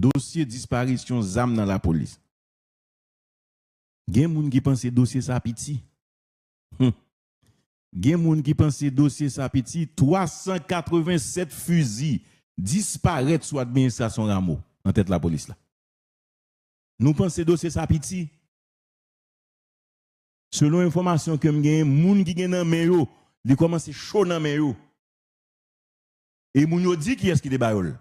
Dossier disparition zam dans la police. Gen moun qui pense dossier ça petit. Gen moun qui pense dossier ça petit, 387 fusils disparaître sous administration Rameau en tête la police là. Nous pensons dossier ça petit. Selon information que m'gen, moun qui gen nan men yo, li commence chaud nan men yo. Et moun yo dit qui est-ce qui débayol.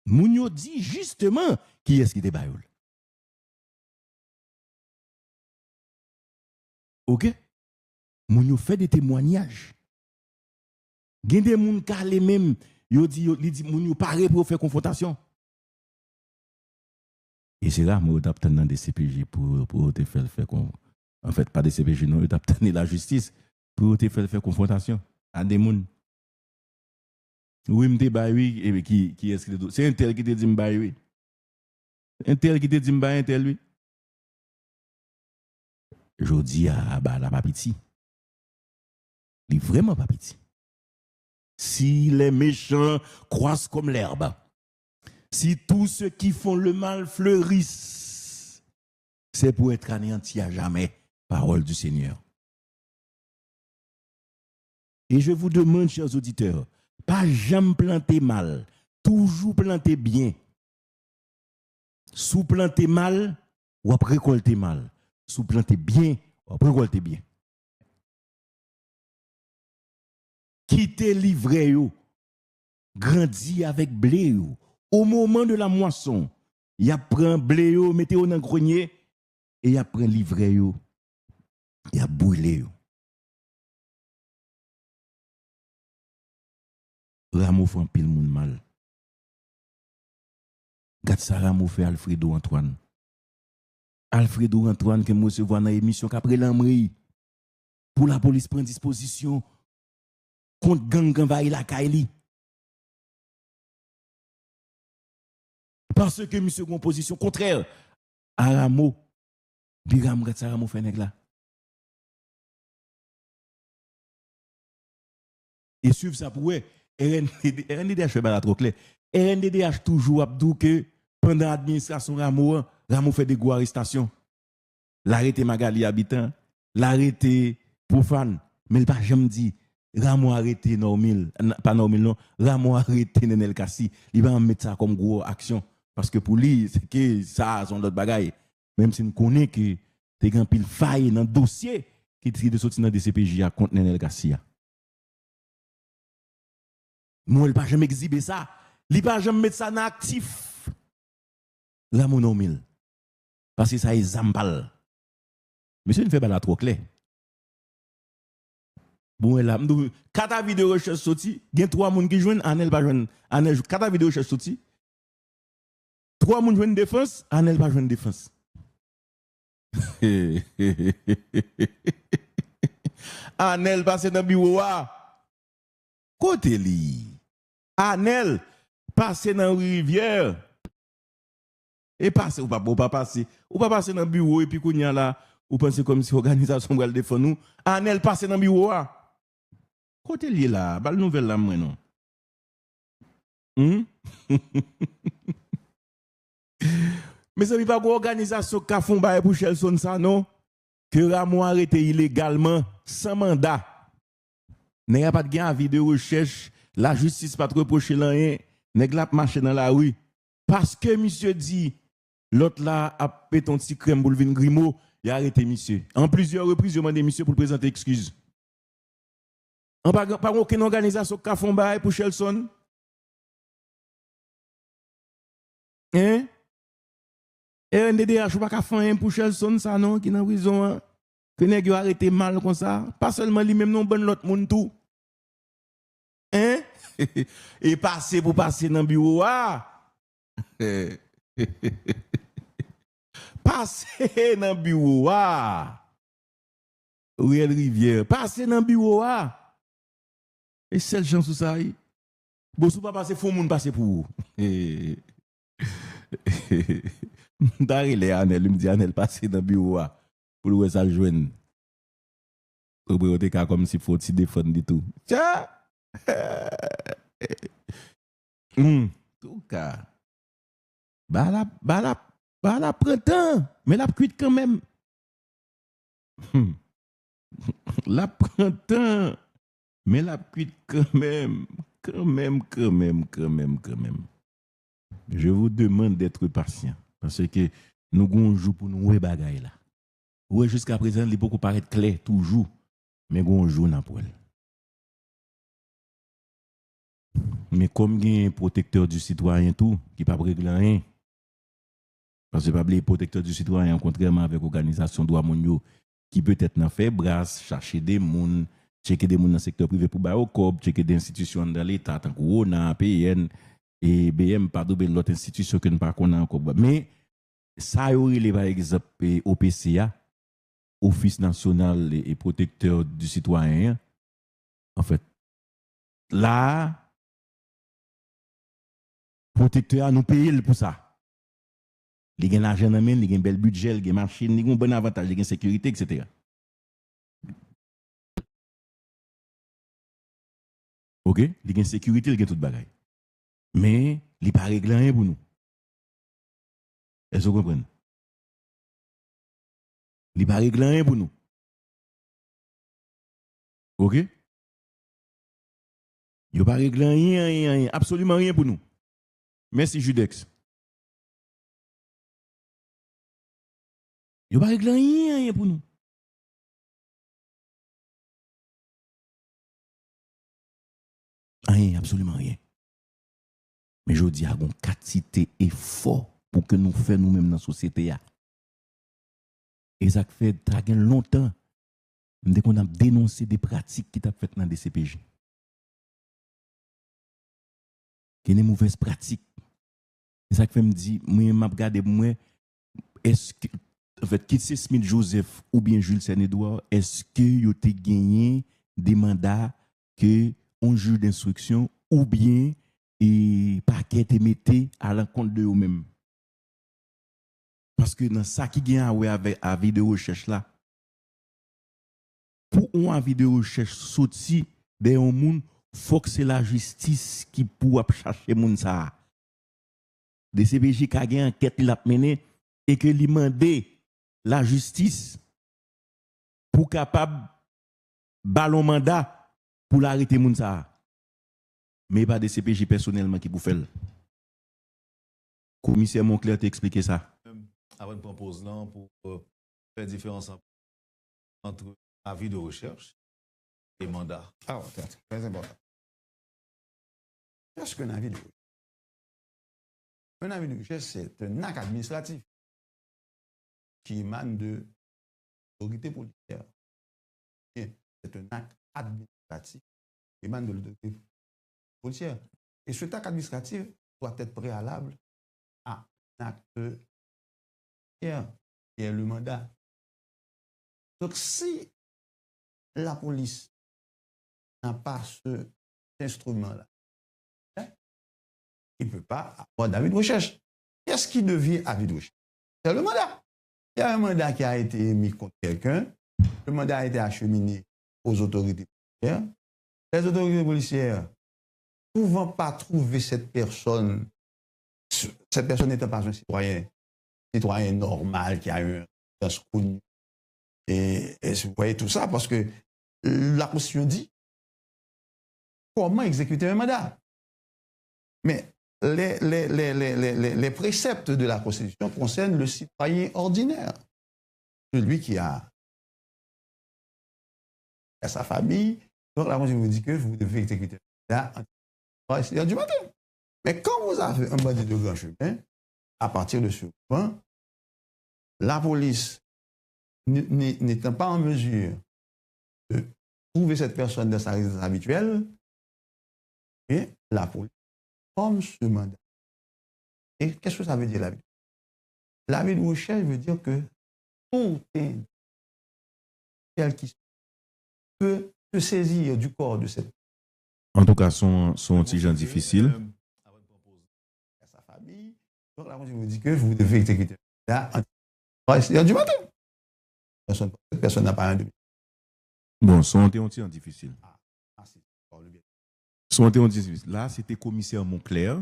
Moun yo dit justement qui est-ce qui débayol. OK? Moun yo fait des témoignages. Gen des moun calé même, yo dit moun yo paré pour faire confrontation. Et c'est là moi t'attend dans des CPJ pour te faire en fait pas des CPJ non, t'attend la justice pour te faire confrontation à des moun. Oui m'te ba oui et qui est-ce que c'est un tel qui te dit m'ba oui. Un tel qui te dit m'ba un tel lui. Jodi a ba la pas petit. Il vraiment pas petit. Si les méchants croissent comme l'herbe, si tous ceux qui font le mal fleurissent, c'est pour être anéanti à jamais. Parole du Seigneur. Et je vous demande, chers auditeurs, pas jamais planter mal, toujours planter bien. Sous planter mal, ou après récolter mal. Sous planter bien, ou après récolter bien. Quittez livrer yo, grandis avec blé yo. Au moment de la moisson, il a pris blé yo, mettez yo dans le grenier et il a pris livrer yo. Il a brûlé yo. Rameau fait un pile moun mal. Gade ça Rameau fait Alfredo Antoine. Alfredo Antoine que moi se voit dans l'émission qu'après l'amri pour la police prendre disposition contre gang envahi la Kaili. Parce que monsieur une position contraire à Rameau. Biram gade ça Rameau fait nèg là. Et suivre ça pour RNDDH fait pas trop clair. RNDDH toujours abdou que pendant l'administration Rameau fait des gros arrestations. L'arrêté Magali habitant, l'arrêté profane, mais il pas jamais dit Rameau arrêté normal, pas normal non, Rameau arrêté Nenel Kassi, il va mettre ça comme gros action parce que pour lui c'est que ça sont d'autres bagailles. Même si nous connaît que t'es grand pile faille dans le dossier qui est de sortir dans des CPJ contre Nenel Kassi. Moi, il pas jamais exhiber ça. Il pas jamais mettre ça en actif. Rameau normal. Parce que ça est zambal. Monsieur ne fait pas la trop clair. Bon, là, quatre vidéos de recherche sorti, il y a 3 personnes qui joignent, Anel pas joindre. Anel 4 vidéos de recherche sorti. 3 personnes joignent défense, Anel pas joindre défense. Anel passe dans le bureau. Côté li. Anel passe dans la rivière. Et passe ou pas passer. Ou pas passer dans le bureau et puis qu'on y a là, ou pensez comme si l'organisation va le défendre nous. Anel passe dans le bureau. Côté li là, bal nouvelle là moi non. Mais ça n'est pas une organisation qui a fait un pour Chelson ça non. Que Rameau arrêté illégalement sans mandat. N'y a pas de gain à vidéo recherche, la justice pas trop reprocher rien, nèg la marcher dans la rue parce que monsieur dit l'autre là a pété un petit crème pour venir Grimaud, il a arrêté monsieur. En plusieurs reprises, je demandé monsieur pour présenter excuse. En pas aucune organisation qui a fait un bail pour Chelson. Hein? RNDDH pas faire un pour Chelson ça non qui dans prison hein? Que nèg yo arrêté mal comme ça, pas seulement lui même non bon l'autre monde tout. Hein? Et passer pour passer dans le bureau passer dans le bureau Riel Rivière, passer dans le bureau et seule chance sur ça bon sou pas passer fou moun passer pour Darele Anel, il me dit Anel passer dans le bureau pour le ça joindre. Comme si faut s'y défendre du tout. Tiens! Tout cas. La printemps, mais la cuite quand même. La printemps, mais la cuite quand même. Quand même. Je vous demande d'être patient. Parce que nous avons un jour pour nous ouais bagaille là. Ouais, jusqu'à présent, il peut paraître clair toujours. Mais nous avons un jour pour elle. Mais comme il y a un protecteur du citoyen tout, qui ne peut pas régler rien. Parce que pas les protecteurs du citoyen, contrairement avec l'organisation droit mondiaux, qui peut-être n'a fait brasse, chercher des gens, checker des gens dans le secteur privé pour bailler au COP, checker des institutions dans l'État, tant que ONA, PN, et BM, pas d'autres l'autre institution que nous ne connaissons pas encore. Mais ça, il y a par exemple OPCA, Office national et protecteur du citoyen. En fait, là, protecteur nous paye pour ça. Il y a l'argent dans il y a un bel budget, il y a une machine, il y a un bon avantage, il y a une sécurité, etc. OK? Il y a une sécurité, il y a tout bagaille. Mais il n'y a pas réglé rien pour nous. Est-ce que vous comprenez? Il n'y a pas réglé rien pour nous. OK? Il n'y a pas réglé rien, absolument rien pour nous. Merci, Judex. Il n'y a pas réglé rien pour nous. Rien, absolument rien. Mais je dis à une quantité effort pour que nous fassions nous-mêmes dans la société. Et ça fait longtemps qu'on a dénoncé des pratiques qui t'a fait dans des CPJ. Qui sont des mauvaises pratiques. Et ça fait me dire, moi, je regarde, moi, est-ce que, en fait, qui c'est Smith Joseph ou bien Jules Sénédouard, est-ce que vous avez gagné des mandats que on juge d'instruction ou bien et paquet te mettez à l'encontre de vous-même? Parce que dans ça qui gagne avec la vidéo recherche là, pour une avis de recherche sorti de un monde, faut que c'est la justice qui pourra chercher moun ça. Des CPJ qui a une enquête l'a mené et que lui mandé la justice pour capable ballon mandat pour l'arrêter moun ça. Mais pas des CPJ personnellement qui pour faire. Commissaire Moncler t'a expliqué ça. Avant de proposer là pour faire différence entre avis de recherche et mandat. Ah, c'est très important. Qu'est-ce qu'un avis de recherche? Un avis de recherche, c'est un acte administratif qui émane de l'autorité policière. C'est un acte administratif qui émane de l'autorité policière. Et cet acte administratif doit être préalable à un acte qui est le mandat. Donc, si la police n'a pas cet instrument-là, il ne peut pas avoir d'avis de recherche. Qu'est-ce qui devient avis de recherche? C'est le mandat. Il y a un mandat qui a été émis contre quelqu'un. Le mandat a été acheminé aux autorités policières. Les autorités policières, ne pouvant pas trouver cette personne n'étant pas un citoyen normal qui a eu un connu. Et vous voyez tout ça parce que la Constitution dit comment exécuter un mandat. Mais les préceptes de la Constitution concernent le citoyen ordinaire, celui qui a sa famille. Donc la Constitution vous dit que vous devez exécuter un mandat du matin. Mais quand vous avez un bandit de grand chemin, à partir de ce point, la police n'étant pas en mesure de trouver cette personne dans sa résidence habituelle, et la police forme ce mandat. Et qu'est-ce que ça veut dire l'avis? L'avis de recherche veut dire que tout tel qui peut se saisir du corps de cette. En tout cas, son petit gens difficile. Sa famille. Donc la Constitution vous dit que vous devez exécuter du matin. Personne n'a pas un demi. Bon, son petit difficile. 71-18. Là, c'était commissaire Moncler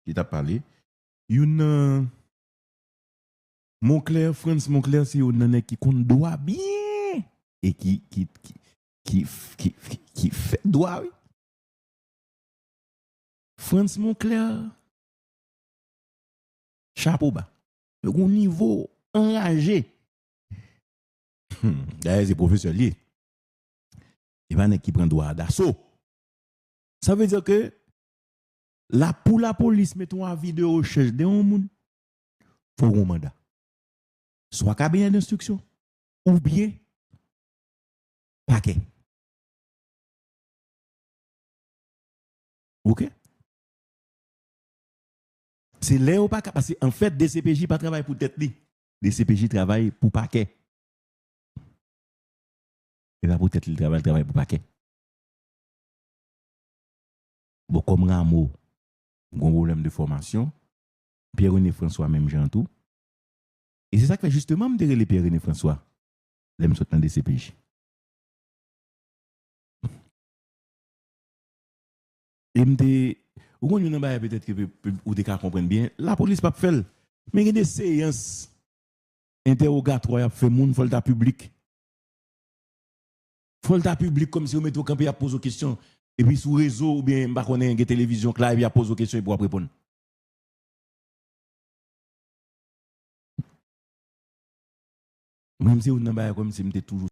qui t'a parlé. Une Moncler, France Moncler, c'est un qui compte droit bien et qui fait droit. Oui. France Moncler, chapeau bas. Le niveau enragé. D'ailleurs, c'est professeur lié. Il va qui prend droit d'assaut. Ça veut dire que pour la police, mettons un avis de recherche de un monde, il faut un mandat. Soit cabinet d'instruction, ou bien paquet. OK? C'est là ou pas parce qu'en fait, des CPJ pas travaillent pour tête li. Des CPJ travaillent pour paquet. Et pas pour tête li travaille pour paquet. Bon, comme Rameau, un problème de formation, Pierre-René François, même Jean tout. Et c'est ça que fait justement me dire les Pierre-René François, l'aime sauter dans des CPJ. Et me dit, ou qu'on y a peut-être que vous devez comprendre bien, la police pas fait, mais il y a des séances interrogatoires, fait moun folta public. Folta public comme si on met au camp et a posé aux questions. Et puis sous réseau ou bien bah on une télévision là et puis a posé aux questions et pour répondre. Même si on n'a pas comme si me toujours